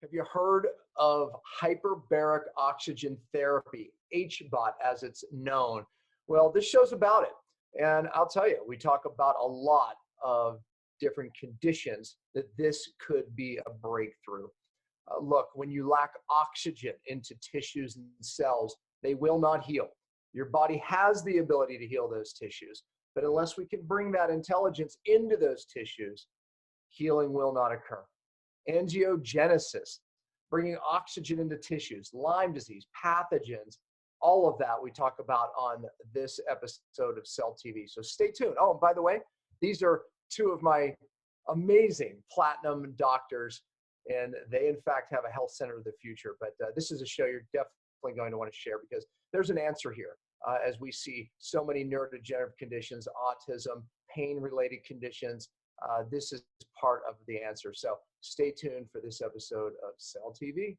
Have you heard of hyperbaric oxygen therapy, HBOT as it's known? Well, this show's about it. And I'll tell you, we talk about a lot of different conditions that this could be a breakthrough. Look, when you lack oxygen into tissues and cells, they will not heal. Your body has the ability to heal those tissues, but unless we can bring that intelligence into those tissues, healing will not occur. Angiogenesis, bringing oxygen into tissues, Lyme disease, pathogens, all of that we talk about on this episode of Cell TV. So stay tuned. Oh, and by the way, these are two of my amazing platinum doctors, and they in fact have a health center of the future. But this is a show you're definitely going to want to share because there's an answer here as we see so many neurodegenerative conditions, autism, pain-related conditions. This is part of the answer. So stay tuned for this episode of Cell TV.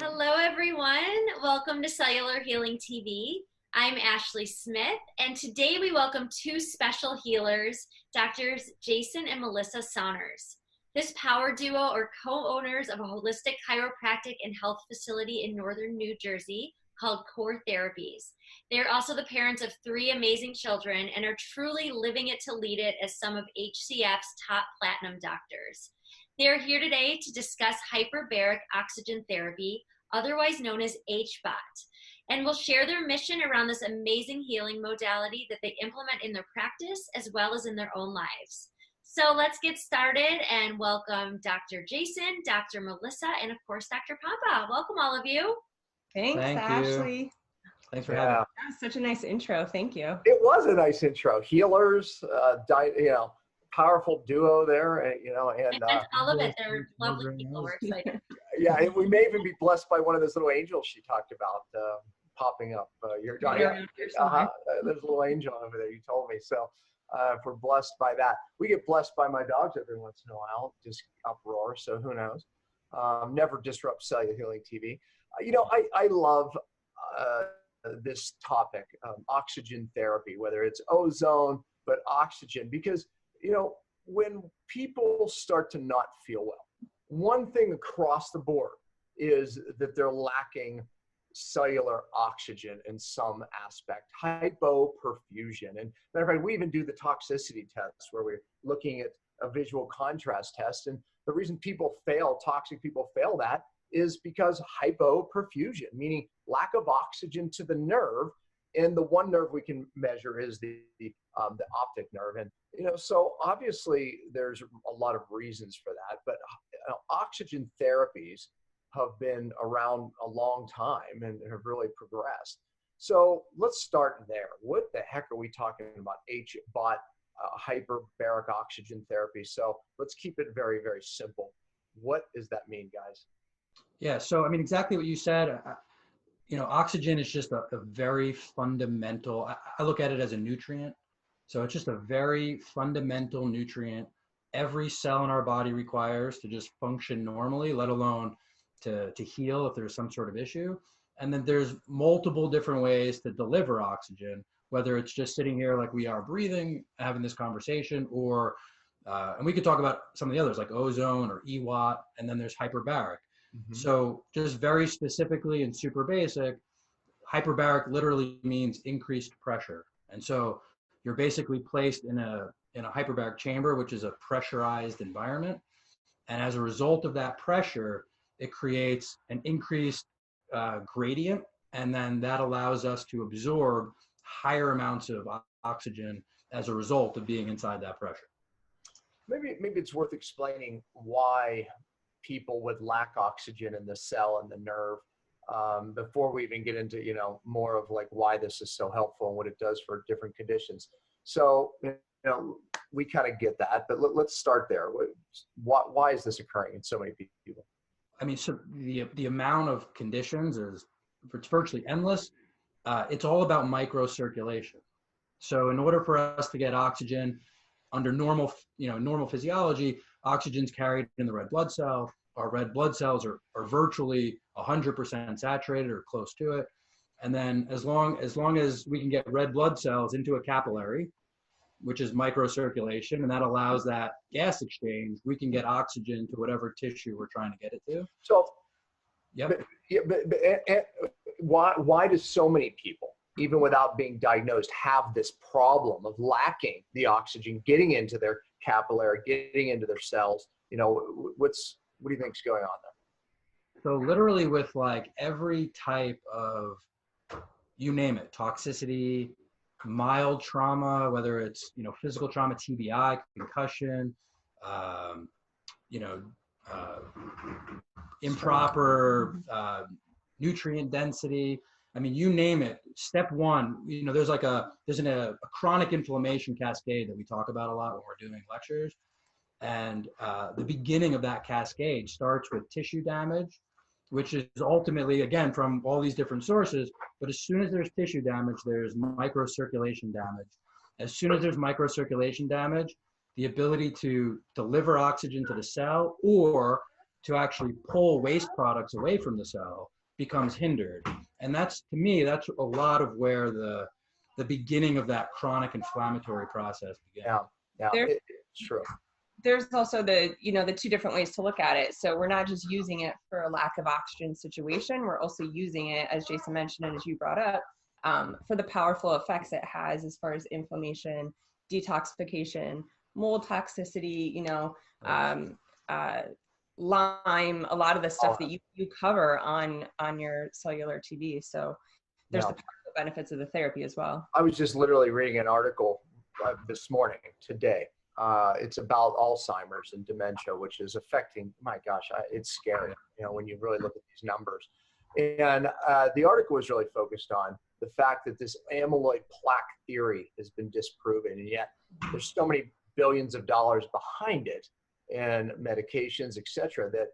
Hello, everyone. Welcome to Cellular Healing TV. I'm Ashley Smith, and today we welcome two special healers, Doctors Jason and Melissa Saunders. This power duo are co-owners of a holistic chiropractic and health facility in northern New Jersey called Core Therapies. They are also the parents of three amazing children and are truly living it to lead it as some of HCF's top platinum doctors. They are here today to discuss hyperbaric oxygen therapy, otherwise known as HBOT, and will share their mission around this amazing healing modality that they implement in their practice as well as in their own lives. So let's get started and welcome Dr. Jason, Dr. Melissa, and of course, Dr. Pompa. Welcome all of you. Thanks, Ashley. Thanks for having me. That was such a nice intro. Thank you. It was a nice intro. Healers, powerful duo there, and all of it. They're lovely people. We're excited. Yeah, and we may even be blessed by one of those little angels she talked about popping up. There's a little angel over there. You told me so. If we're blessed by that, we get blessed by my dogs every once in a while. Just uproar. So who knows? Never disrupt cellular healing TV. I love this topic, oxygen therapy, whether it's ozone, but oxygen, because, when people start to not feel well, one thing across the board is that they're lacking cellular oxygen in some aspect, hypoperfusion. And matter of fact, we even do the toxicity tests where we're looking at a visual contrast test. And the reason toxic people fail that is because hypoperfusion, meaning lack of oxygen to the nerve. And the one nerve we can measure is the optic nerve. And, so obviously there's a lot of reasons for that, but oxygen therapies have been around a long time and have really progressed. So let's start there. What the heck are we talking about? HBOT, hyperbaric oxygen therapy. So let's keep it very, very simple. What does that mean, guys? Yeah, so exactly what you said. Oxygen is just a very fundamental, I look at it as a nutrient. So it's just a very fundamental nutrient every cell in our body requires to just function normally, let alone to heal if there's some sort of issue. And then there's multiple different ways to deliver oxygen, whether it's just sitting here like we are breathing, having this conversation, or, and we could talk about some of the others like ozone or EWOT, and then there's hyperbaric. Mm-hmm. So just very specifically and super basic, hyperbaric literally means increased pressure. And so you're basically placed in a hyperbaric chamber, which is a pressurized environment. And as a result of that pressure, it creates an increased gradient. And then that allows us to absorb higher amounts of oxygen as a result of being inside that pressure. Maybe it's worth explaining why people would lack oxygen in the cell and the nerve before we even get into, more of like why this is so helpful and what it does for different conditions. So, we kind of get that, but let's start there. Why is this occurring in so many people? So the amount of conditions it's virtually endless. It's all about microcirculation. So in order for us to get oxygen under normal physiology, oxygen's carried in the red blood cell. Our red blood cells are virtually 100% saturated or close to it. And then as long as we can get red blood cells into a capillary, which is microcirculation, and that allows that gas exchange. We can get oxygen to whatever tissue we're trying to get it to. So, yep. But why do so many people, even without being diagnosed, have this problem of lacking the oxygen getting into their capillary, getting into their cells? You know, what do you think's going on there? So literally with like every type of, you name it, toxicity, mild trauma, whether it's, you know, physical trauma, TBI, concussion, improper nutrient density. I mean, you name it. Step one, you know, there's a chronic inflammation cascade that we talk about a lot when we're doing lectures. And the beginning of that cascade starts with tissue damage, which is ultimately, again, from all these different sources, but as soon as there's tissue damage, there's microcirculation damage. As soon as there's microcirculation damage, the ability to deliver oxygen to the cell or to actually pull waste products away from the cell becomes hindered. And that's, to me, that's a lot of where the beginning of that chronic inflammatory process begins. Yeah, it's true. There's also the two different ways to look at it. So we're not just using it for a lack of oxygen situation. We're also using it, as Jason mentioned and as you brought up, for the powerful effects it has as far as inflammation, detoxification, mold toxicity, Lyme, a lot of the stuff that you cover on your cellular TV. So there's the powerful benefits of the therapy as well. I was just literally reading an article this morning, today. It's about Alzheimer's and dementia, which is affecting, my gosh, it's scary, when you really look at these numbers. And the article was really focused on the fact that this amyloid plaque theory has been disproven, and yet there's so many billions of dollars behind it and medications, et cetera, that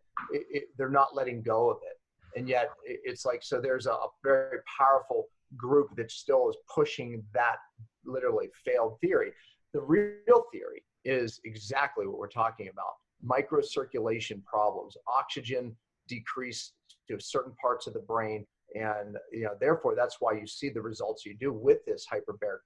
they're not letting go of it. And yet it's like, so there's a very powerful group that still is pushing that literally failed theory. The real theory is exactly what we're talking about. Microcirculation problems, oxygen decrease to certain parts of the brain. And, therefore that's why you see the results you do with this hyperbaric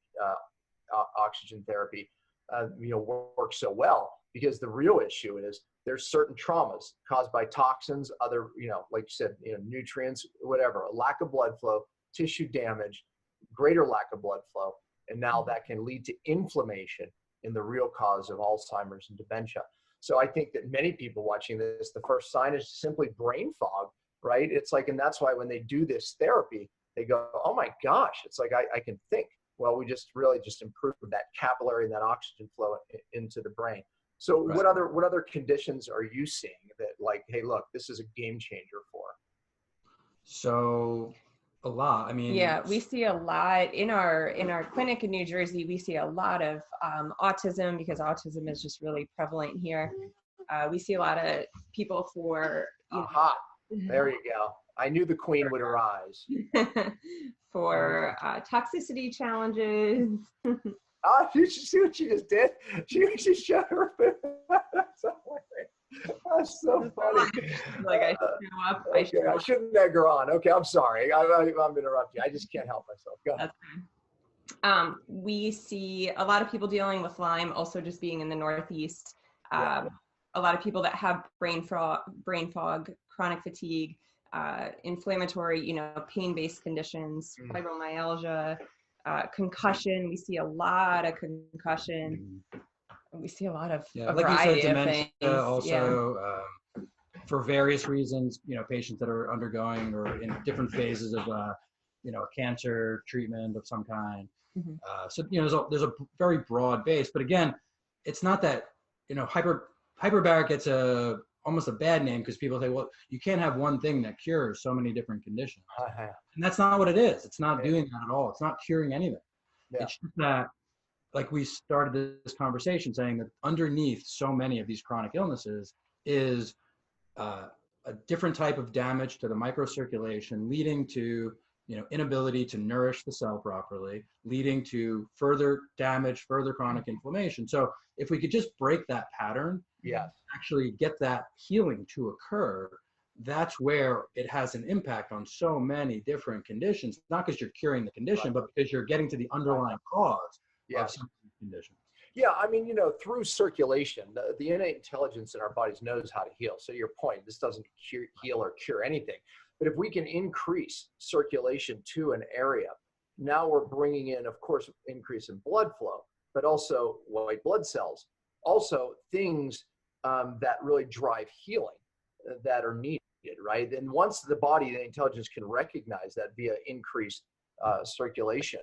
oxygen therapy, work so well, because the real issue is there's certain traumas caused by toxins, other, like you said, nutrients, whatever, a lack of blood flow, tissue damage, greater lack of blood flow. And now that can lead to inflammation in the real cause of Alzheimer's and dementia. So I think that many people watching this, the first sign is simply brain fog, right? It's like, and that's why when they do this therapy, they go, oh my gosh, it's like, I can think. Well, we just really just improved that capillary and that oxygen flow into the brain. So right. What other conditions are you seeing that, like, hey, look, this is a game changer for? So a lot. I mean, yeah, we see a lot in our clinic in New Jersey. We see a lot of autism, because autism is just really prevalent here. We see a lot of people for there you go. I knew the queen would arise. For toxicity challenges. You should see what she just did. She shut her food. That's so funny. Like I show up. Okay, I shouldn't egg her on. Okay, I'm sorry. I'm interrupting you. I just can't help myself. Go ahead. That's fine. We see a lot of people dealing with Lyme, also just being in the Northeast. A lot of people that have brain fog, chronic fatigue, inflammatory, pain-based conditions, fibromyalgia, concussion. We see a lot of concussion. We see a lot of a like variety you said, dementia of things. Also, for various reasons, patients that are undergoing or in different phases of, a cancer treatment of some kind. Mm-hmm. So, there's a very broad base, but again, it's not that, hyperbaric gets almost a bad name because people say, well, you can't have one thing that cures so many different conditions. And that's not what it is. It's not doing that at all. It's not curing anything. Yeah. It's just that, like we started this conversation saying that underneath so many of these chronic illnesses is a different type of damage to the microcirculation, leading to inability to nourish the cell properly, leading to further damage, further chronic inflammation. So if we could just break that pattern, actually get that healing to occur, that's where it has an impact on so many different conditions, not because you're curing the condition, but because you're getting to the underlying cause of some condition. Yeah, I mean, through circulation, the innate intelligence in our bodies knows how to heal. So your point, this doesn't heal or cure anything. But if we can increase circulation to an area, now we're bringing in, of course, increase in blood flow, but also white blood cells, also things that really drive healing that are needed, right? And once the body, the intelligence can recognize that via increased circulation,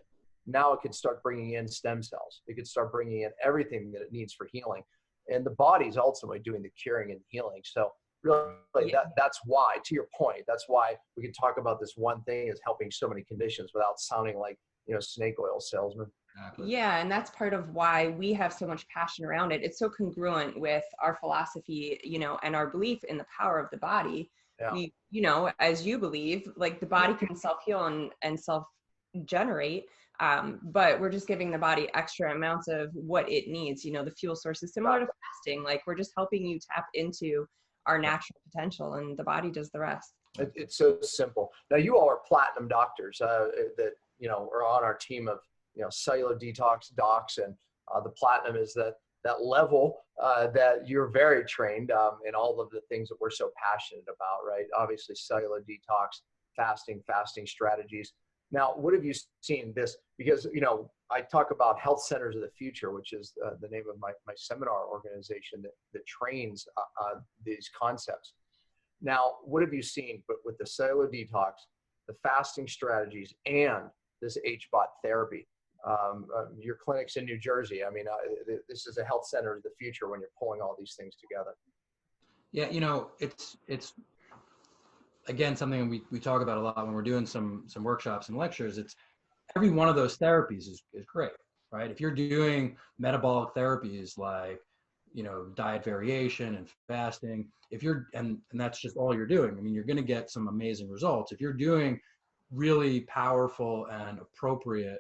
now it can start bringing in stem cells. It can start bringing in everything that it needs for healing. And the body's ultimately doing the curing and healing. So really, that's why, to your point, that's why we can talk about this one thing as helping so many conditions without sounding like, snake oil salesman. Exactly. Yeah, and that's part of why we have so much passion around it. It's so congruent with our philosophy, and our belief in the power of the body. Yeah. We, as you believe, like the body can self-heal and self-generate, but we're just giving the body extra amounts of what it needs. The fuel source is similar to fasting. Like we're just helping you tap into our natural potential, and the body does the rest. It's so simple. Now, you all are platinum doctors that are on our team of cellular detox docs, and the platinum is that level that you're very trained in all of the things that we're so passionate about, right? Obviously, cellular detox, fasting strategies. Now, what have you seen this? Because, I talk about health centers of the future, which is the name of my seminar organization that trains these concepts. Now, what have you seen with the cellular detox, the fasting strategies, and this HBOT therapy? Your clinic's in New Jersey. I mean, this is a health center of the future when you're pulling all these things together. Yeah, it's again something we talk about a lot when we're doing some workshops and lectures. It's every one of those therapies is great, right? If you're doing metabolic therapies like diet variation and fasting, if you're and that's just all you're doing, I mean, you're going to get some amazing results. If you're doing really powerful and appropriate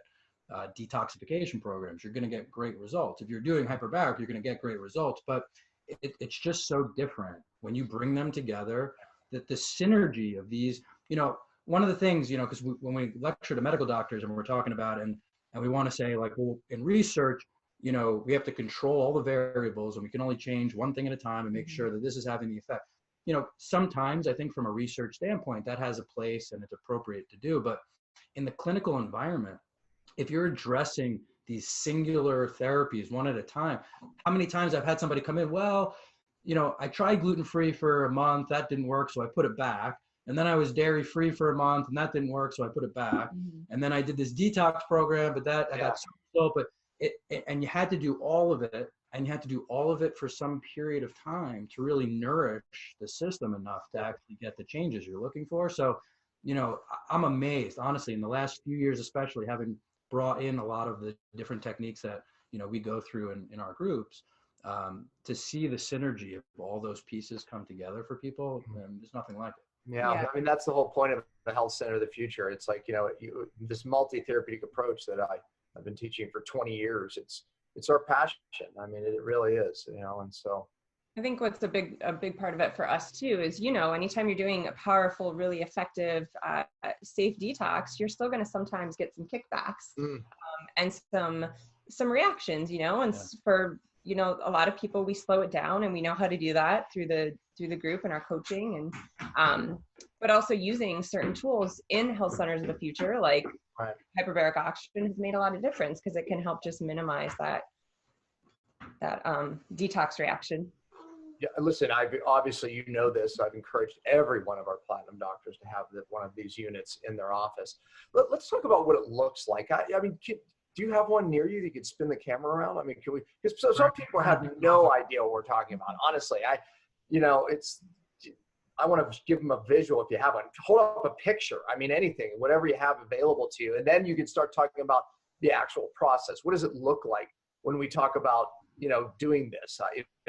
detoxification programs, you're going to get great results. If you're doing hyperbaric, you're going to get great results. But it's just so different when you bring them together, that the synergy of these, one of the things, because when we lecture to medical doctors and we're talking about and we want to say like, well, in research, we have to control all the variables and we can only change one thing at a time and make sure that this is having the effect. Sometimes I think from a research standpoint, that has a place and it's appropriate to do. But in the clinical environment, if you're addressing these singular therapies one at a time, how many times I've had somebody come in, well, I tried gluten-free for a month, that didn't work, so I put it back. And then I was dairy-free for a month and that didn't work, so I put it back. And then I did this detox program, but I got so slow, but and you had to do all of it, and you had to do all of it for some period of time to really nourish the system enough to actually get the changes you're looking for. So, I'm amazed, honestly, in the last few years, especially having brought in a lot of the different techniques that, we go through in our groups, to see the synergy of all those pieces come together for people, there's nothing like it. Yeah, I mean, that's the whole point of the health center of the future. It's like, this multi-therapeutic approach that I've been teaching for 20 years, it's our passion. I mean, it really is, and so. I think what's a big part of it for us too is, anytime you're doing a powerful, really effective, safe detox, you're still going to sometimes get some kickbacks and some reactions, and for, a lot of people, we slow it down and we know how to do that through the group and our coaching and, but also using certain tools in health centers of the future, like hyperbaric oxygen has made a lot of difference because it can help just minimize that detox reaction. Yeah, listen, obviously, this. I've encouraged every one of our platinum doctors to have one of these units in their office. Let's talk about what it looks like. I mean, do you have one near you that you could spin the camera around? I mean, can we? Because some people have no idea what we're talking about. Honestly, I want to give them a visual if you have one. Hold up a picture. I mean, anything, whatever you have available to you. And then you can start talking about the actual process. What does it look like when we talk about, doing this?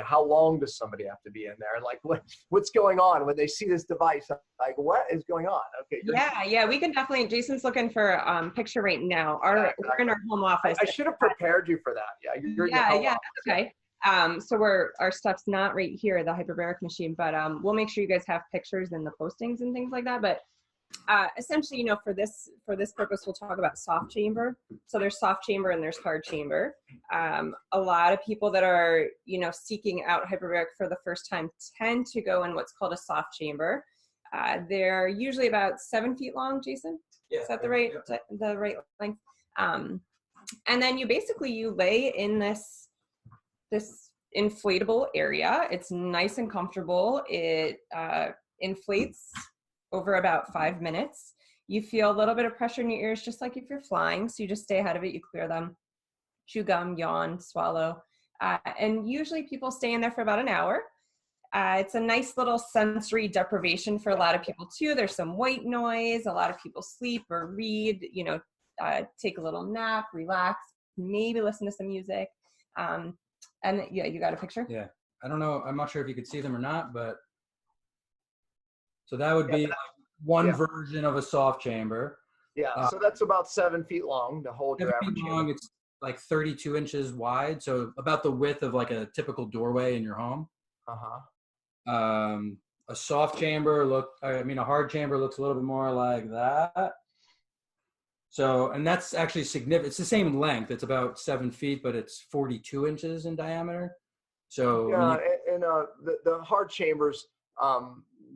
How long does somebody have to be in there? And like, what's going on when they see this device? Like, what is going on? Okay. Yeah, we can definitely, Jason's looking for a picture right now. We're in our home office. I should have prepared you for that. Yeah, okay. So our stuff's not right here, the hyperbaric machine, but we'll make sure you guys have pictures in the postings and things like that. But Essentially, for this purpose, we'll talk about soft chamber. So there's soft chamber and there's hard chamber. A lot of people that are, seeking out hyperbaric for the first time tend to go in what's called a soft chamber. They're usually about 7 feet long, Jason? Yeah. Is that the right length? And then you lay in this inflatable area. It's nice and comfortable. It inflates over about 5 minutes. You feel a little bit of pressure in your ears, just like if you're flying. So you just stay ahead of it, you clear them, chew gum, yawn, swallow. And usually people stay in there for about an hour. It's a nice little sensory deprivation for a lot of people too. There's some white noise. A lot of people sleep or read, take a little nap, relax, maybe listen to some music. And yeah, you got a picture? Yeah. I don't know. I'm not sure if you could see them or not, but so that would be one version of a soft chamber. Yeah. So that's about 7 feet long to hold your 7 average feet long. chamber. It's like 32 inches wide. So about the width of like a typical doorway in your home. A soft chamber a hard chamber looks a little bit more like that. So, and that's actually significant. It's the same length. It's about 7 feet, but it's 42 inches in diameter. So the hard chambers,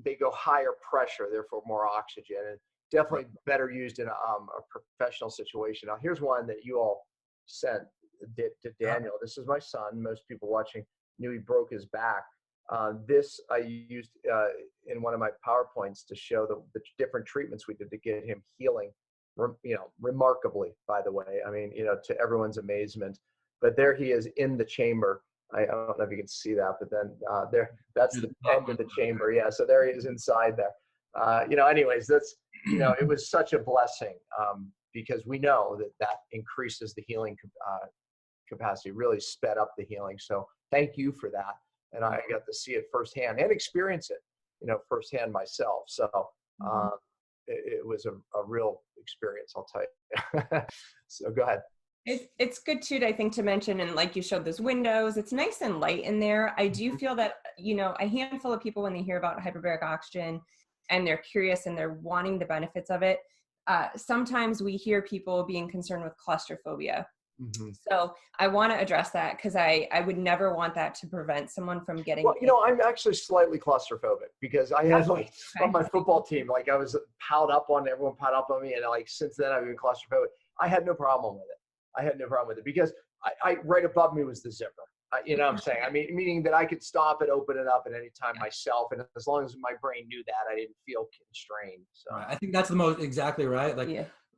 they go higher pressure, therefore more oxygen, and definitely better used in a professional situation. Now, here's one that you all sent to Daniel. This is my son. Most people watching knew he broke his back. This I used in one of my PowerPoints to show the different treatments we did to get him healing, remarkably, by the way. I mean, to everyone's amazement. But there he is in the chamber. I don't know if you can see that, but then that's the end of the chamber. Yeah, so there he is inside there. Anyways, that's, it was such a blessing because we know that increases the healing capacity, really sped up the healing. So thank you for that. And I got to see it firsthand and experience it, firsthand myself. So it was a real experience, I'll tell you. So go ahead. It's good too, I think, to mention, and like you showed those windows, it's nice and light in there. I do feel that, a handful of people, when they hear about hyperbaric oxygen and they're curious and they're wanting the benefits of it, sometimes we hear people being concerned with claustrophobia. Mm-hmm. So I want to address that because I would never want that to prevent someone from getting. Well, I'm actually slightly claustrophobic because I had on my football team, I was everyone piled up on me, and since then I've been claustrophobic. I had no problem with it. Because I right above me was the zipper. What I'm saying? I mean, meaning that I could stop it, open it up at any time myself, and as long as my brain knew that, I didn't feel constrained. So I think that's exactly right.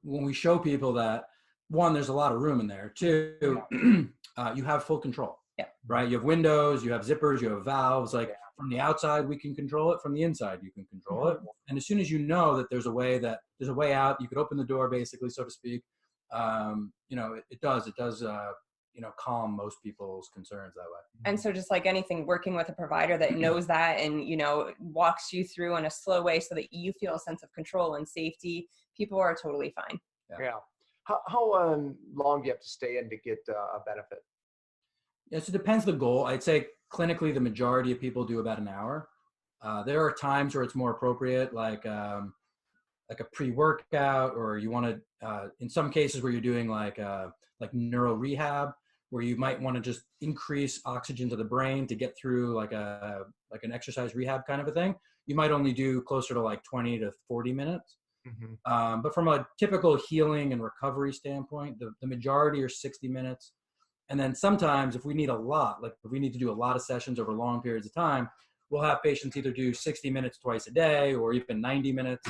When we show people that, one, there's a lot of room in there. Two, you have full control. Yeah. Right. You have windows, you have zippers, you have valves. From the outside, we can control it. From the inside, you can control it. And as soon as you know that there's a way out, you could open the door, basically, so to speak. It does calm most people's concerns that way. And so just like anything, working with a provider that knows that and, walks you through in a slow way so that you feel a sense of control and safety, people are totally fine. Yeah. How long do you have to stay in to get a benefit? Yes, it depends the goal. I'd say clinically, the majority of people do about an hour. There are times where it's more appropriate, like a pre-workout, or you want to, in some cases where you're doing like neuro rehab, where you might want to just increase oxygen to the brain to get through like an exercise rehab kind of a thing. You might only do closer to 20 to 40 minutes. Mm-hmm. But from a typical healing and recovery standpoint, the majority are 60 minutes. And then sometimes if we need if we need to do a lot of sessions over long periods of time, we'll have patients either do 60 minutes twice a day or even 90 minutes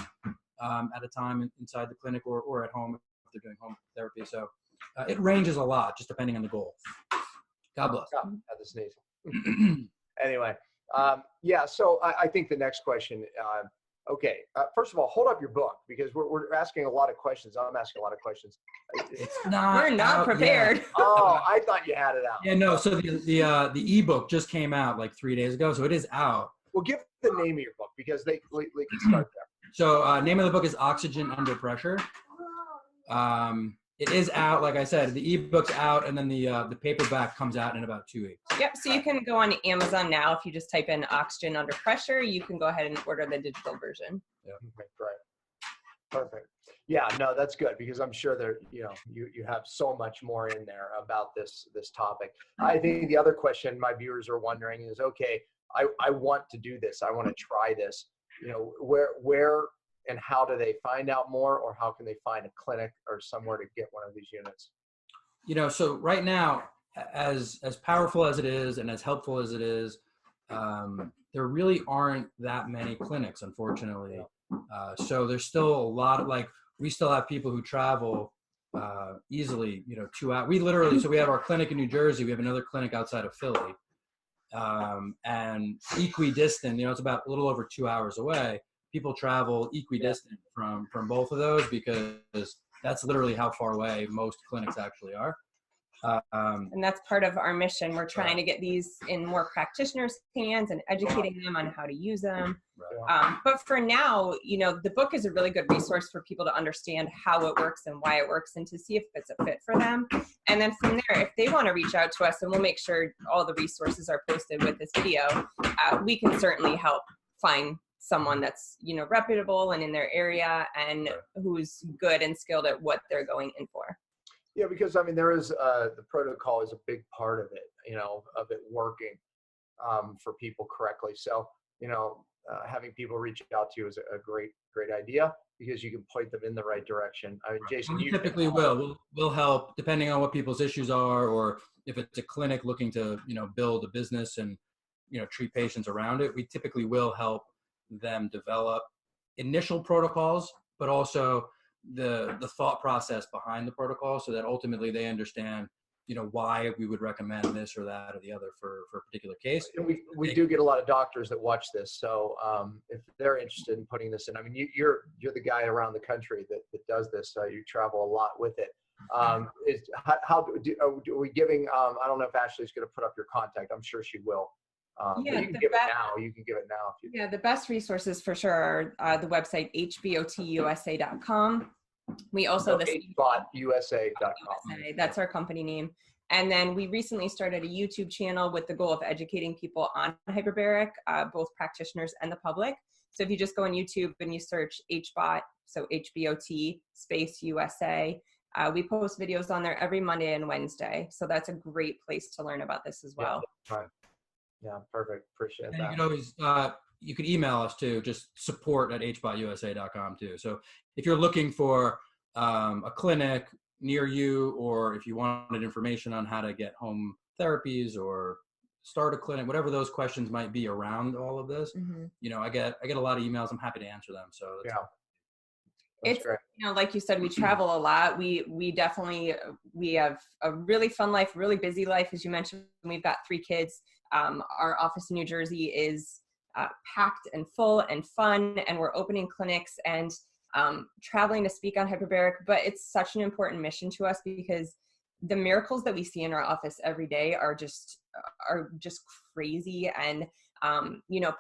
at a time inside the clinic or at home if they're doing home therapy. So it ranges a lot just depending on the goal. God bless. Had the sneeze. Anyway, so I think the next question, first of all, hold up your book because we're asking a lot of questions. I'm asking a lot of questions. We're not prepared. Yet. Oh, I thought you had it out. Yeah, no. So the ebook just came out 3 days ago, so it is out. Well, give the name of your book because they can start there. So name of the book is Oxygen Under Pressure. It is out, like I said, the ebook's out, and then the paperback comes out in about 2 weeks. Yep. So you can go on Amazon now. If you just type in Oxygen Under Pressure, you can go ahead and order the digital version. Yeah. Right. Perfect. Yeah, no, that's good, because I'm sure there, you have so much more in there about this topic. I think the other question my viewers are wondering is, okay, I want to do this. I want to try this. Where and how do they find out more, or how can they find a clinic or somewhere to get one of these units? So right now, as powerful as it is and as helpful as it is, there really aren't that many clinics, unfortunately. So there's still a lot of, we still have people who travel easily, 2 hours. So we have our clinic in New Jersey. We have another clinic outside of Philly. And equidistant, it's about a little over 2 hours away. People travel equidistant from both of those, because that's literally how far away most clinics actually are. And that's part of our mission. We're trying to get these in more practitioners' hands and educating them on how to use them. But for now, the book is a really good resource for people to understand how it works and why it works, and to see if it's a fit for them. And then from there, if they want to reach out to us, and we'll make sure all the resources are posted with this video, we can certainly help find someone that's, reputable and in their area, and who's good and skilled at what they're going in for. Yeah, because there is the protocol is a big part of it, of it working for people correctly. So, having people reach out to you is a great idea, because you can point them in the right direction. Jason, we typically we'll help depending on what people's issues are, or if it's a clinic looking to, build a business and, treat patients around it. We typically will help them develop initial protocols, but also the thought process behind the protocol, so that ultimately they understand, why we would recommend this or that or the other for a particular case. And we do get a lot of doctors that watch this, so if they're interested in putting this in, you're the guy around the country that does this. You travel a lot with it. Are we giving? I don't know if Ashley's going to put up your contact. I'm sure she will. But you can give it now. You can give it now. If you the best resources for sure are the website HBOTUSA.com. We also HBOTUSA.com. That's our company name. And then we recently started a YouTube channel with the goal of educating people on hyperbaric, both practitioners and the public. So if you just go on YouTube and you search HBOT, so HBOT space USA, we post videos on there every Monday and Wednesday. So that's a great place to learn about this as well. Right. Yeah, perfect. Appreciate that. You can always, you can email us too, just support@hbotusa.com too. So if you're looking for a clinic near you, or if you wanted information on how to get home therapies or start a clinic, whatever those questions might be around all of this, I get a lot of emails. I'm happy to answer them. So it's great. Like you said, we travel a lot. We definitely, we have a really fun life, really busy life. As you mentioned, we've got 3 kids. Our office in New Jersey is packed and full and fun, and we're opening clinics and traveling to speak on hyperbaric. But it's such an important mission to us, because the miracles that we see in our office every day are just crazy. And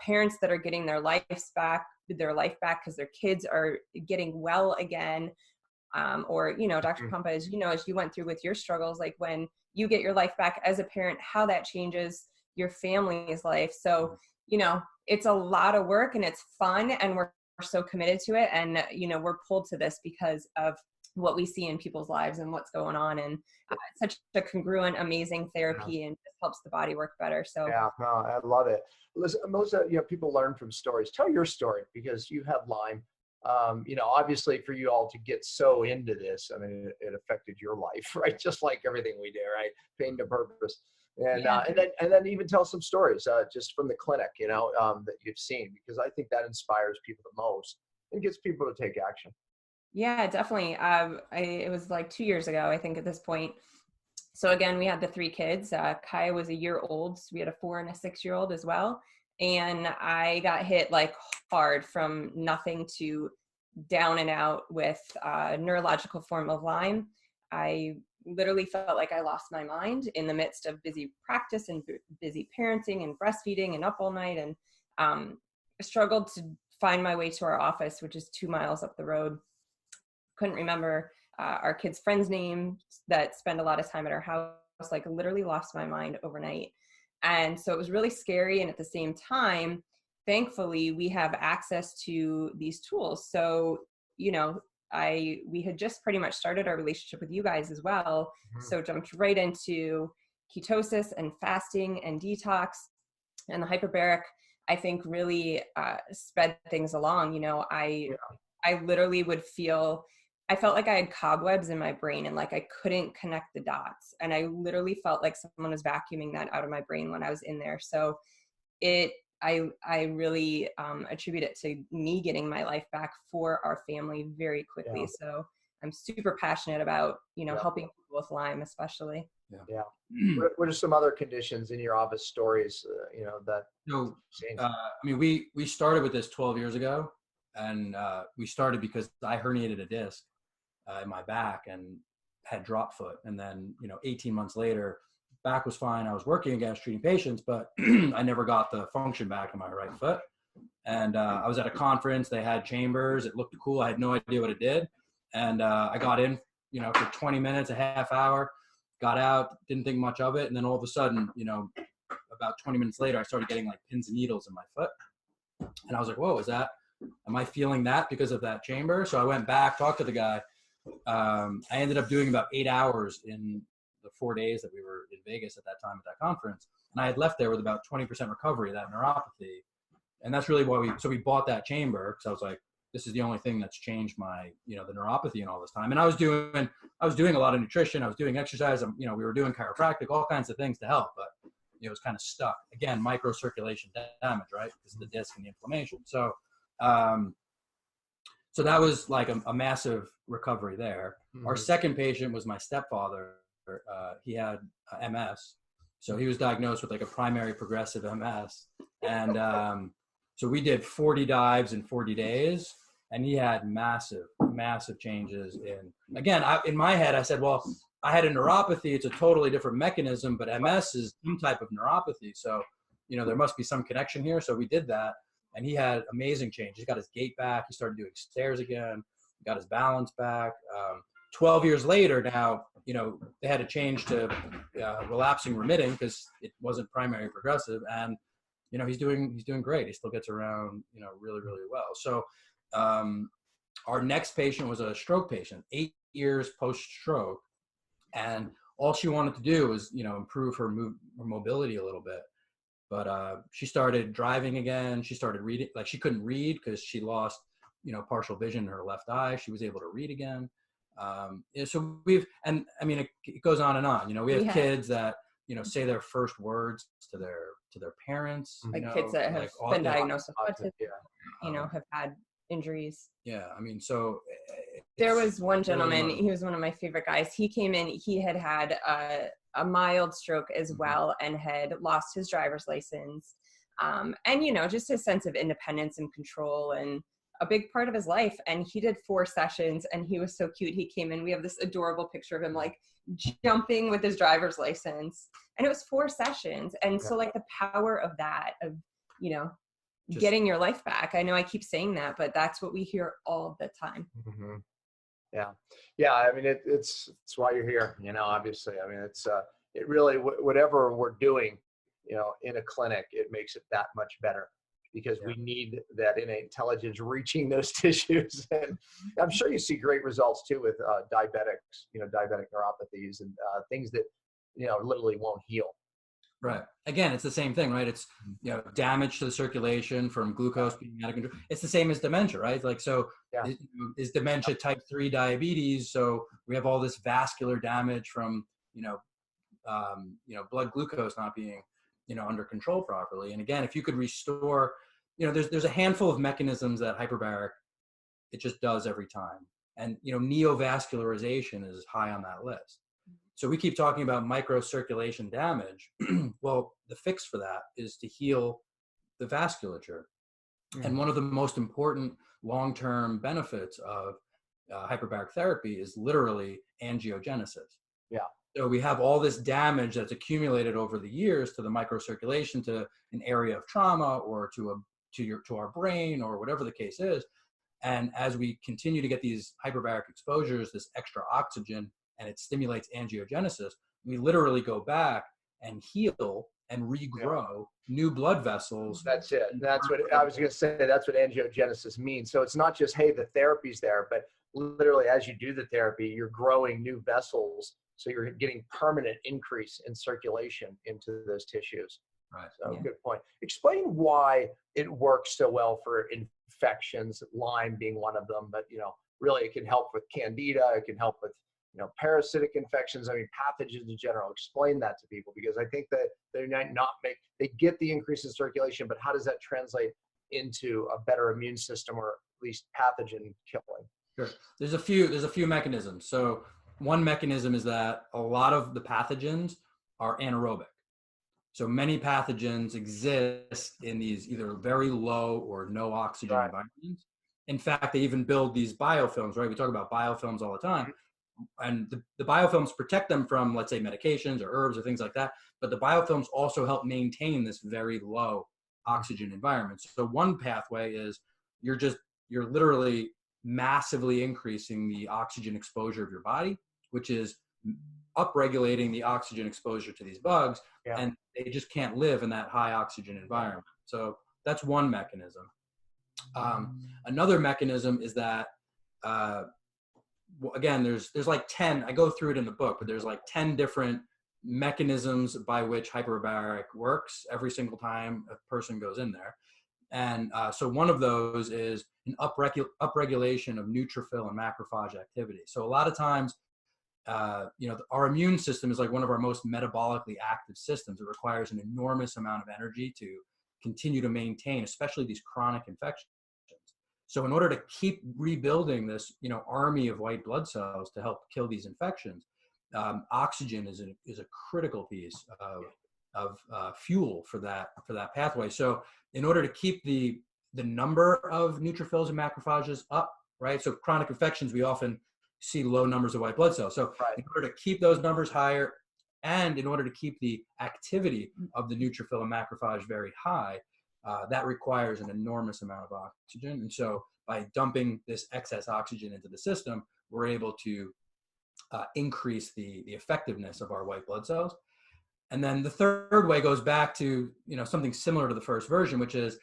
parents that are getting their life back because their kids are getting well again. Or Dr. Pompa, as you went through with your struggles, like when you get your life back as a parent, how that changes your family's life. So, it's a lot of work, and it's fun, and we're so committed to it. And, we're pulled to this because of what we see in people's lives and what's going on. And it's such a congruent, amazing therapy, and just helps the body work better. So yeah, no, I love it. Listen, most people learn from stories. Tell your story, because you had Lyme. Obviously for you all to get so into this, it affected your life, right? Just like everything we do, right? Pain to purpose. And then even tell some stories just from the clinic, that you've seen, because I think that inspires people the most and gets people to take action. Yeah, definitely. It was like 2 years ago, I think, at this point. So again, we had the 3 kids. Kaya was a year old. So we had a 4 and a 6-year-old as well. And I got hit hard from nothing to down and out with a neurological form of Lyme. I literally felt like I lost my mind in the midst of busy practice and busy parenting and breastfeeding and up all night, and struggled to find my way to our office, which is 2 miles up the road. Couldn't remember our kids' friends' names that spend a lot of time at our house, literally lost my mind overnight. And so it was really scary. And at the same time, thankfully, we have access to these tools. So you know, we had just pretty much started our relationship with you guys as well. So jumped right into ketosis and fasting and detox, and the hyperbaric, I think, really sped things along. You know, I literally I felt like I had cobwebs in my brain and like I couldn't connect the dots. And I literally felt like someone was vacuuming that out of my brain when I was in there. So I really attribute it to me getting my life back for our family very quickly. Yeah. So I'm super passionate about, you know, helping people with Lyme, especially. Yeah. What are some other conditions in your office stories, you know, that? So, I mean, we started with this 12 years ago, and we started because I herniated a disc in my back and had drop foot. And then, you know, 18 months later, back was fine. I was working again, I was treating patients, but I never got the function back in my right foot. And I was at a conference, they had chambers, it looked cool. I had no idea what it did. And I got in, you know, for 20 minutes, a half hour, got out, didn't think much of it. And then all of a sudden, you know, about 20 minutes later, I started getting like pins and needles in my foot. And I was like, whoa, am I feeling that because of that chamber? So I went back, talked to the guy. I ended up doing about 8 hours in the 4 days that we were in Vegas at that time at that conference. And I had left there with about 20% recovery of that neuropathy. And that's really why we bought that chamber, because I was like, this is the only thing that's changed my, you know, the neuropathy in all this time. And I was doing a lot of nutrition. I was doing exercise. You know, we were doing chiropractic, all kinds of things to help, but it was kind of stuck. Again, microcirculation damage, right? Because of the disc and the inflammation. So, so that was like a massive recovery there. Mm-hmm. Our second patient was my stepfather. He had MS. So he was diagnosed with like a primary progressive MS. And so we did 40 dives in 40 days. And he had massive, massive changes again, in my head, I said, well, I had a neuropathy. It's a totally different mechanism, but MS is some type of neuropathy. So, you know, there must be some connection here. So we did that. And he had amazing change. He got his gait back. He started doing stairs again. He got his balance back. 12 years later now, you know, they had to change to relapsing remitting because it wasn't primary progressive. And, you know, he's doing great. He still gets around, you know, really, really well. So our next patient was a stroke patient, 8 years post-stroke. And all she wanted to do was, you know, improve her mobility a little bit. But she started driving again. She started reading. Like, she couldn't read because she lost, you know, partial vision in her left eye. She was able to read again. So and I mean, it goes on and on. You know, we have kids that, you know, say their first words to their parents. Like kids that have been diagnosed with autism, you know, have had injuries. Yeah, I mean, so there was one gentleman. He was one of my favorite guys. He came in. He had a mild stroke as well and had lost his driver's license. And, you know, just a sense of independence and control and a big part of his life. And he did 4 sessions and he was so cute. He came in, we have this adorable picture of him like jumping with his driver's license, and it was 4 sessions. And so like the power of that, of, you know, just getting your life back. I know I keep saying that, but that's what we hear all the time. Mm-hmm. Yeah. I mean, it's why you're here, you know, obviously. I mean, it really, whatever we're doing, you know, in a clinic, it makes it that much better because we need that innate intelligence reaching those tissues. And I'm sure you see great results too with diabetics, you know, diabetic neuropathies and things that, you know, literally won't heal. Right. Again, it's the same thing, right? It's, you know, damage to the circulation from glucose being out of control. It's the same as dementia, right? Like, so is dementia type 3 diabetes? So we have all this vascular damage from, you know, blood glucose not being, you know, under control properly. And again, if you could restore, you know, there's a handful of mechanisms that hyperbaric, it just does every time. And, you know, neovascularization is high on that list. So we keep talking about microcirculation damage. Well, the fix for that is to heal the vasculature. Mm-hmm. And one of the most important long-term benefits of hyperbaric therapy is literally angiogenesis. Yeah. So we have all this damage that's accumulated over the years to the microcirculation, to an area of trauma, or to our brain, or whatever the case is. And as we continue to get these hyperbaric exposures, this extra oxygen, and it stimulates angiogenesis, we literally go back and heal and regrow new blood vessels. That's it. That's what I was going to say. That's what angiogenesis means. So it's not just, hey, the therapy's there, but literally as you do the therapy, you're growing new vessels. So you're getting permanent increase in circulation into those tissues. Right. So good point. Explain why it works so well for infections, Lyme being one of them, but really it can help with candida. It can help with, parasitic infections. I mean, pathogens in general. Explain that to people, because I think that they might not they get the increase in circulation, but how does that translate into a better immune system, or at least pathogen killing? Sure. There's a few mechanisms. So one mechanism is that a lot of the pathogens are anaerobic. So many pathogens exist in these either very low or no oxygen environments. In fact, they even build these biofilms, right? We talk about biofilms all the time. And the biofilms protect them from, let's say, medications or herbs or things like that. But the biofilms also help maintain this very low oxygen environment. So one pathway is you're literally massively increasing the oxygen exposure of your body, which is upregulating the oxygen exposure to these bugs, and they just can't live in that high oxygen environment. So that's one mechanism. Another mechanism is that, again, there's like 10, I go through it in the book, but there's like 10 different mechanisms by which hyperbaric works every single time a person goes in there. And so one of those is an upregulation of neutrophil and macrophage activity. So a lot of times, our immune system is like one of our most metabolically active systems. It requires an enormous amount of energy to continue to maintain, especially these chronic infections. So in order to keep rebuilding this, army of white blood cells to help kill these infections, oxygen is a critical piece of fuel for that pathway. So in order to keep the number of neutrophils and macrophages up, right? So chronic infections, we often see low numbers of white blood cells. So in order to keep those numbers higher, and in order to keep the activity of the neutrophil and macrophage very high, that requires an enormous amount of oxygen. And so by dumping this excess oxygen into the system, we're able to increase the effectiveness of our white blood cells. And then the third way goes back to, something similar to the first version, which is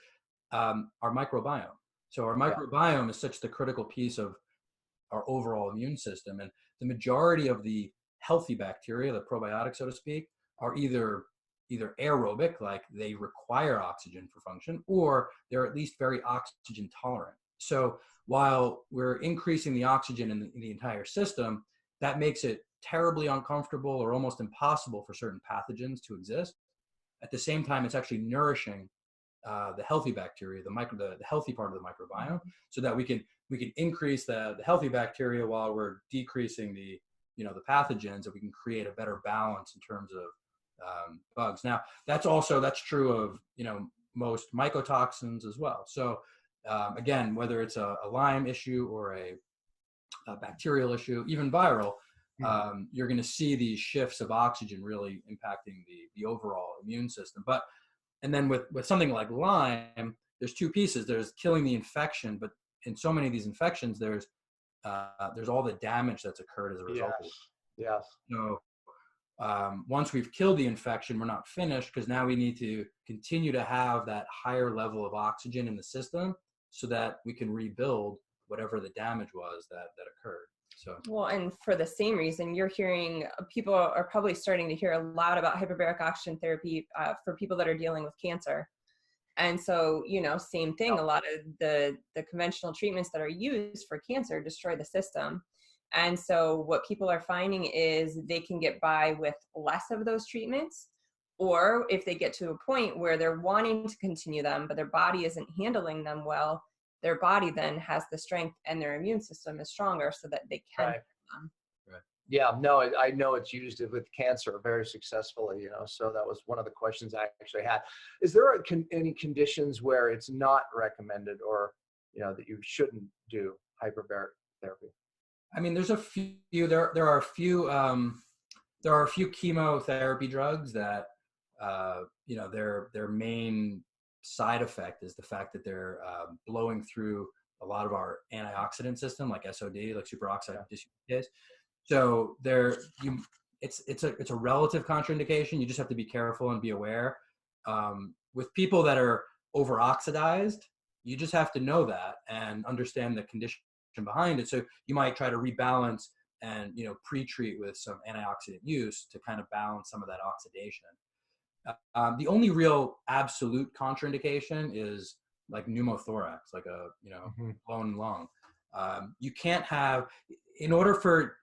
our microbiome. So our microbiome is such the critical piece of our overall immune system. And the majority of the healthy bacteria, the probiotics, so to speak, are either aerobic, like they require oxygen for function, or they're at least very oxygen tolerant. So while we're increasing the oxygen in the entire system, that makes it terribly uncomfortable or almost impossible for certain pathogens to exist. At the same time, it's actually nourishing the healthy bacteria, the healthy part of the microbiome, so that we can increase the healthy bacteria while we're decreasing the pathogens, and we can create a better balance in terms of bugs. Now, that's true of most mycotoxins as well. So again, whether it's a Lyme issue or a bacterial issue, even viral, you're going to see these shifts of oxygen really impacting the overall immune system. And then with something like Lyme, there's two pieces. There's killing the infection, but in so many of these infections, there's all the damage that's occurred as a result of it. Yes. So once we've killed the infection, we're not finished, because now we need to continue to have that higher level of oxygen in the system so that we can rebuild whatever the damage was that occurred. So, well, and for the same reason, people are probably starting to hear a lot about hyperbaric oxygen therapy for people that are dealing with cancer. And so, same thing, a lot of the conventional treatments that are used for cancer destroy the system. And so what people are finding is they can get by with less of those treatments, or if they get to a point where they're wanting to continue them, but their body isn't handling them well, their body then has the strength and their immune system is stronger so that they can handle them. Yeah, no, I know it's used with cancer very successfully, so that was one of the questions I actually had. Is there any conditions where it's not recommended, or, that you shouldn't do hyperbaric therapy? I mean, there's a few, there are a few chemotherapy drugs that, their main side effect is the fact that they're blowing through a lot of our antioxidant system, like SOD, like superoxide dismutase. So it's a relative contraindication. You just have to be careful and be aware. With people that are over-oxidized, you just have to know that and understand the condition behind it. So you might try to rebalance and, pre-treat with some antioxidant use to kind of balance some of that oxidation. The only real absolute contraindication is like pneumothorax, like a, blown lung. You can't have, in order for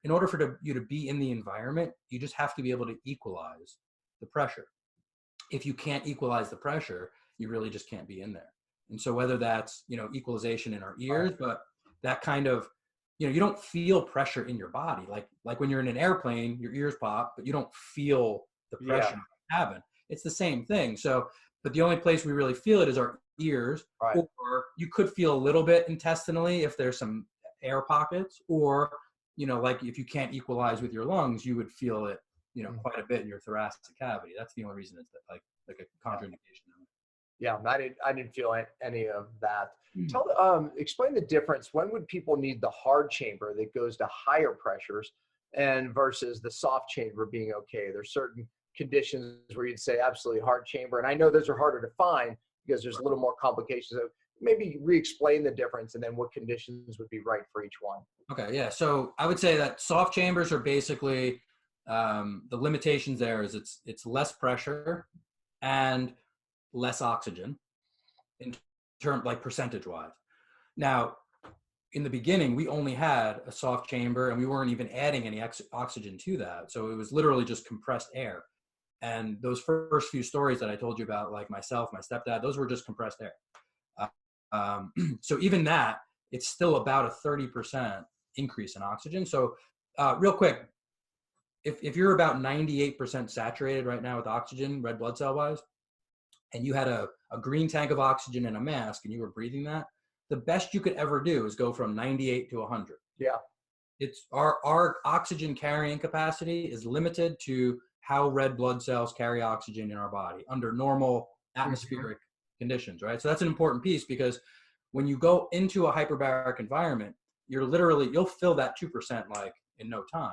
you to be in the environment, you just have to be able to equalize the pressure. If you can't equalize the pressure, you really just can't be in there. And so whether that's, equalization in our ears, but that kind of, you don't feel pressure in your body. Like when you're in an airplane, your ears pop, but you don't feel the pressure in the cabin. It's the same thing. So, but the only place we really feel it is our ears, or you could feel a little bit intestinally if there's some air pockets, or, like if you can't equalize with your lungs, you would feel it, quite a bit in your thoracic cavity. That's the only reason it's like a contraindication. Yeah, I didn't feel any of that. Explain the difference. When would people need the hard chamber that goes to higher pressures and versus the soft chamber being okay? There's certain conditions where you'd say absolutely hard chamber. And I know those are harder to find because there's a little more complications. So maybe re-explain the difference and then what conditions would be right for each one. Okay, yeah. So I would say that soft chambers are basically, the limitations there is it's less pressure and less oxygen in terms, like percentage wise. Now, in the beginning, we only had a soft chamber and we weren't even adding any oxygen to that. So it was literally just compressed air. And those first few stories that I told you about, like myself, my stepdad, those were just compressed air. So even that, it's still about a 30% increase in oxygen. So real quick, if you're about 98% saturated right now with oxygen, red blood cell wise, and you had a green tank of oxygen in a mask and you were breathing that, the best you could ever do is go from 98 to 100. Yeah. It's our oxygen carrying capacity is limited to how red blood cells carry oxygen in our body under normal atmospheric conditions, right? So that's an important piece, because when you go into a hyperbaric environment, you'll fill that 2% like in no time.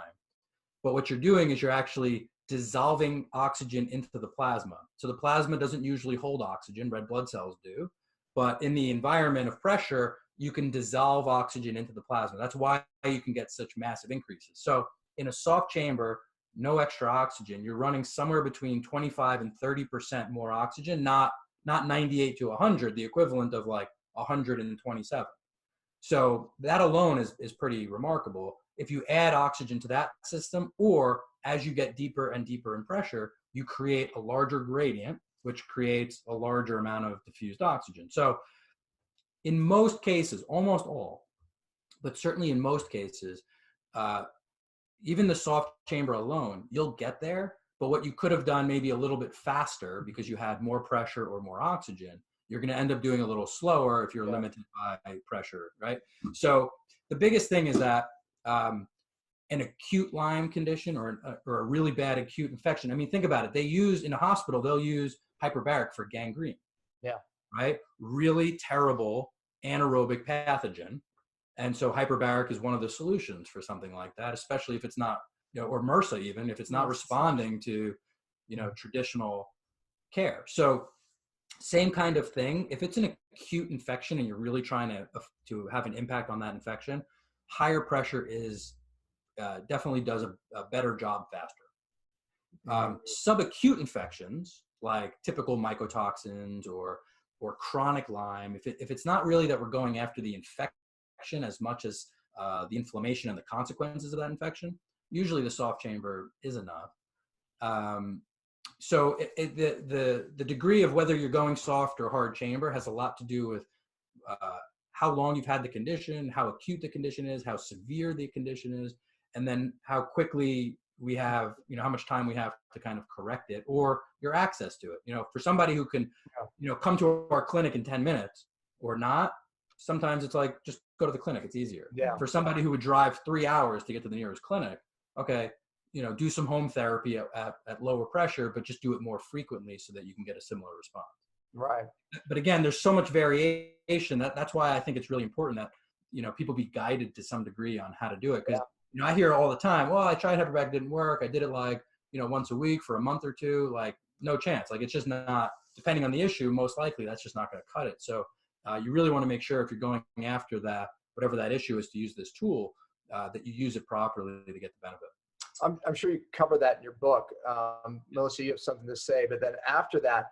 But what you're doing is you're actually dissolving oxygen into the plasma. So the plasma doesn't usually hold oxygen, red blood cells do. But in the environment of pressure, you can dissolve oxygen into the plasma. That's why you can get such massive increases. So in a soft chamber, no extra oxygen, you're running somewhere between 25 and 30% more oxygen, not 98 to 100, the equivalent of like 127. So that alone is pretty remarkable. If you add oxygen to that system, or as you get deeper and deeper in pressure, you create a larger gradient, which creates a larger amount of diffused oxygen. So in most cases, almost all, but certainly in most cases, even the soft chamber alone, you'll get there. But what you could have done maybe a little bit faster because you had more pressure or more oxygen, you're going to end up doing a little slower if you're limited by pressure, right? So the biggest thing is that an acute Lyme condition or a really bad acute infection. I mean, think about it. In a hospital, they'll use hyperbaric for gangrene. Yeah. Right? Really terrible anaerobic pathogen. And so hyperbaric is one of the solutions for something like that, especially if it's not, or MRSA even, if it's not responding to, traditional care. So same kind of thing. If it's an acute infection and you're really trying to have an impact on that infection, higher pressure definitely does a better job faster. Subacute infections like typical mycotoxins or chronic Lyme, if it's not really that we're going after the infection as much as the inflammation and the consequences of that infection, usually the soft chamber is enough. So the degree of whether you're going soft or hard chamber has a lot to do with how long you've had the condition, how acute the condition is, how severe the condition is, and then how quickly we have, how much time we have to kind of correct it, or your access to it. For somebody who can, come to our clinic in 10 minutes or not, sometimes it's like, just go to the clinic. It's easier. Yeah. For somebody who would drive 3 hours to get to the nearest clinic, okay, do some home therapy at lower pressure, but just do it more frequently so that you can get a similar response. Right. But again, there's so much variation that's why I think it's really important that, people be guided to some degree on how to do it. Because, You know, I hear all the time, well, I tried hyperbaric, didn't work. I did it like, you know, once a week for a month or two, like no chance. Like it's just not, depending on the issue, most likely that's just not going to cut it. So you really want to make sure if you're going after that, whatever that issue is, to use this tool, that you use it properly to get the benefit. I'm sure you cover that in your book. Melissa, you have something to say, but then after that,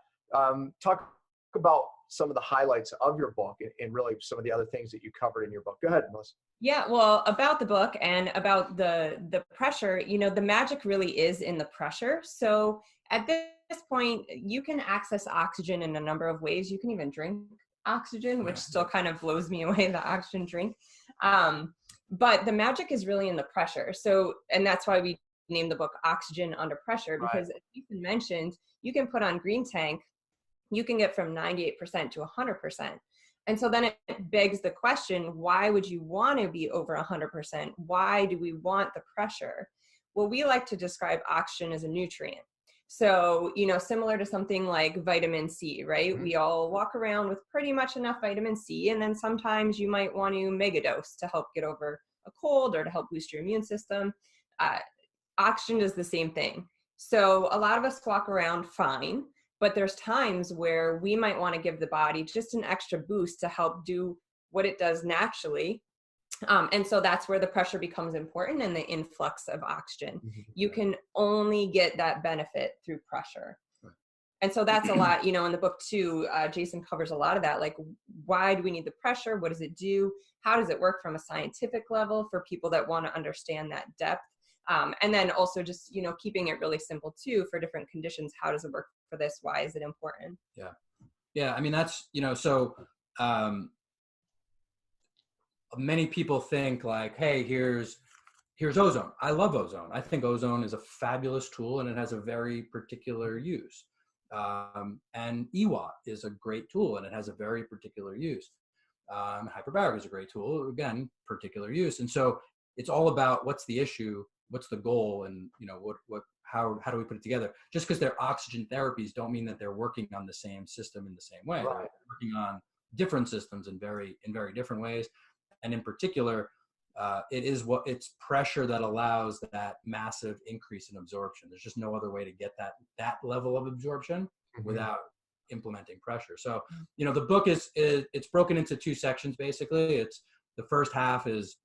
talk about some of the highlights of your book and really some of the other things that you covered in your book. Go ahead, Melissa. Yeah, well, about the book and about the pressure, you know, the magic really is in the pressure. So at this point, you can access oxygen in a number of ways. You can even drink oxygen, which still kind of blows me away, the oxygen drink. But the magic is really in the pressure. So, and that's why we named the book Oxygen Under Pressure, because as Ethan mentioned, you can put on green tank, you can get from 98% to 100%. And so then it begs the question, why would you want to be over 100%? Why do we want the pressure? Well, we like to describe oxygen as a nutrient. So, you know, similar to something like vitamin C, right? We all walk around with pretty much enough vitamin C, and then sometimes you might want to megadose to help get over a cold or to help boost your immune system. Oxygen is the same thing. So a lot of us walk around fine, but there's times where we might want to give the body just an extra boost to help do what it does naturally. And so that's where the pressure becomes important and the influx of oxygen. You can only get that benefit through pressure. And so that's a lot, you know, in the book too, Jason covers a lot of that. Like, why do we need the pressure? What does it do? How does it work from a scientific level for people that want to understand that depth? And then also just, you know, keeping it really simple too for different conditions. How does it work for this? Why is it important? Yeah. Yeah. I mean, that's, you know, so, many people think like, hey, here's ozone. I love ozone. I think ozone is a fabulous tool and it has a very particular use. And EWOT is a great tool and it has a very particular use. Hyperbaric is a great tool, again, particular use. And so it's all about what's the issue, what's the goal, and you know how do we put it together? Just because they're oxygen therapies don't mean that they're working on the same system in the same way. Right. They're working on different systems in very different ways. And in particular, it's pressure that allows that massive increase in absorption. There's just no other way to get that level of absorption without implementing pressure. So, you know, the book it's broken into two sections, basically. It's the first half is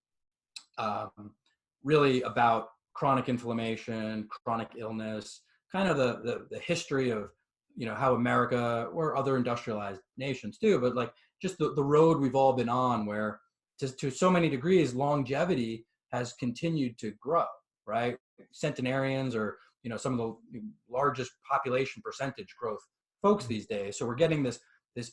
really about chronic inflammation, chronic illness, kind of the history of, you know, how America or other industrialized nations do, but like just the road we've all been on where to so many degrees, longevity has continued to grow, right? Centenarians or, you know, some of the largest population percentage growth folks these days. So we're getting this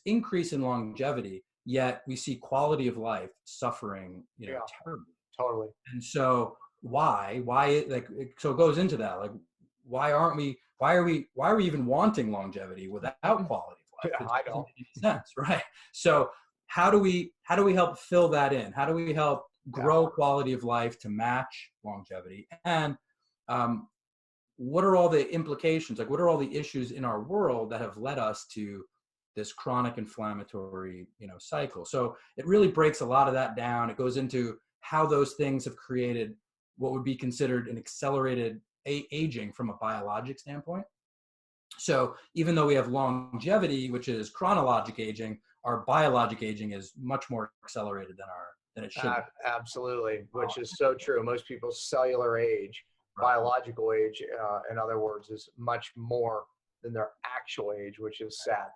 increase in longevity, yet we see quality of life suffering, you know, terribly. Totally. And so why, like, so it goes into that, like, why are we even wanting longevity without quality of life? Yeah, I don't. It doesn't make sense, right? So how do we help fill that in? How do we help grow quality of life to match longevity? And what are all the implications? Like, what are all the issues in our world that have led us to this chronic inflammatory, you know, cycle? So it really breaks a lot of that down. It goes into how those things have created what would be considered an accelerated aging from a biologic standpoint. So even though we have longevity, which is chronologic aging, our biologic aging is much more accelerated than it should be. Absolutely, which is so true. Most people's cellular age, biological age, in other words, is much more than their actual age, which is sad.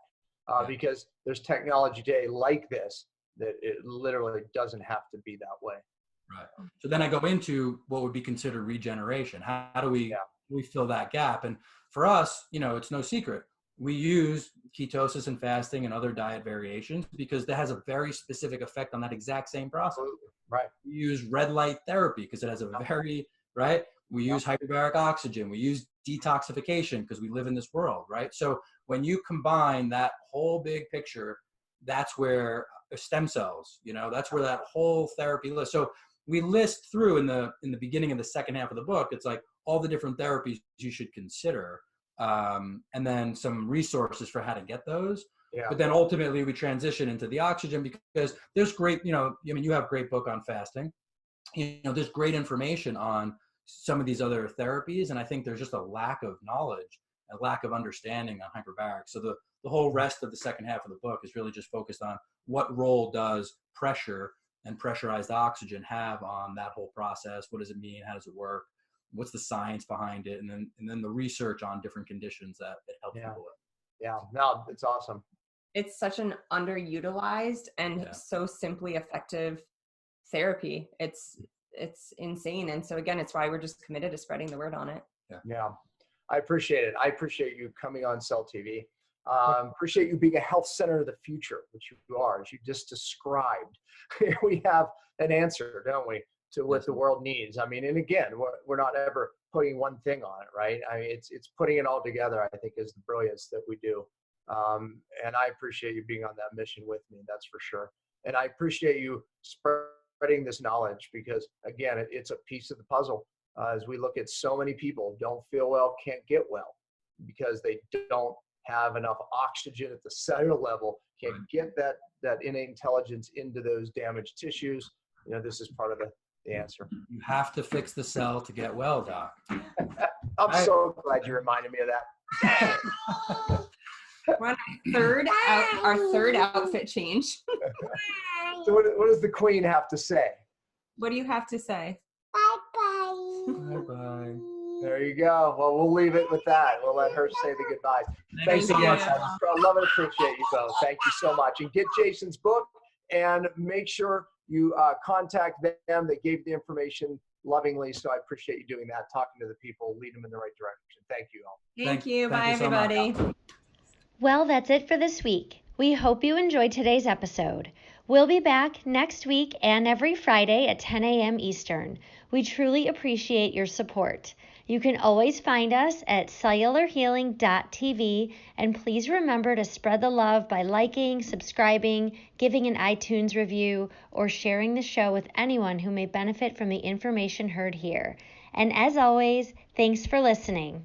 Because there's technology today like this that it literally doesn't have to be that way. Right. So then I go into what would be considered regeneration. How do we fill that gap? And for us, you know, it's no secret. We use ketosis and fasting and other diet variations because that has a very specific effect on that exact same process. Right. We use red light therapy because it has a very, right? We use hyperbaric oxygen. We use detoxification because we live in this world, right? So when you combine that whole big picture, that's where stem cells, you know, that's where that whole therapy list. So we list through in the beginning of the second half of the book, it's like all the different therapies you should consider. And then some resources for how to get those. Yeah. But then ultimately we transition into the oxygen because there's great, you know, I mean, you have a great book on fasting. there's great information on some of these other therapies, and I think there's just a lack of knowledge, a lack of understanding on hyperbaric. So the whole rest of the second half of the book is really just focused on what role does pressure and pressurized oxygen have on that whole process. What does it mean? How does it work? What's the science behind it? And then the research on different conditions that it helps people with. Yeah, no, it's awesome. It's such an underutilized and so simply effective therapy. It's insane. And so again, it's why we're just committed to spreading the word on it. Yeah. I appreciate it. I appreciate you coming on Cell TV. Appreciate you being a health center of the future, which you are, as you just described. We have an answer, don't we, to what the world needs. I mean, and again, we're not ever putting one thing on it, right? I mean, it's putting it all together, I think, is the brilliance that we do. And I appreciate you being on that mission with me, that's for sure. And I appreciate you spreading this knowledge because, again, it's a piece of the puzzle. As we look at so many people don't feel well, can't get well because they don't have enough oxygen at the cellular level, can't get that innate intelligence into those damaged tissues. This is part of the answer. You have to fix the cell to get well, Doc. I'm so glad you reminded me of that. We're on our third outfit change. So what does the Queen have to say? What do you have to say? Bye-bye. Bye-bye. There you go. Well, we'll leave it with that. We'll let her say the goodbyes. Thanks so much. I love and appreciate you both. Thank you so much. And get Jason's book and make sure you contact them. They gave the information lovingly, so I appreciate you doing that, talking to the people, lead them in the right direction. Thank you all. Thank you. Bye, everybody. Well, that's it for this week. We hope you enjoyed today's episode. We'll be back next week and every Friday at 10 a.m. Eastern. We truly appreciate your support. You can always find us at cellularhealing.tv, and please remember to spread the love by liking, subscribing, giving an iTunes review, or sharing the show with anyone who may benefit from the information heard here. And as always, thanks for listening.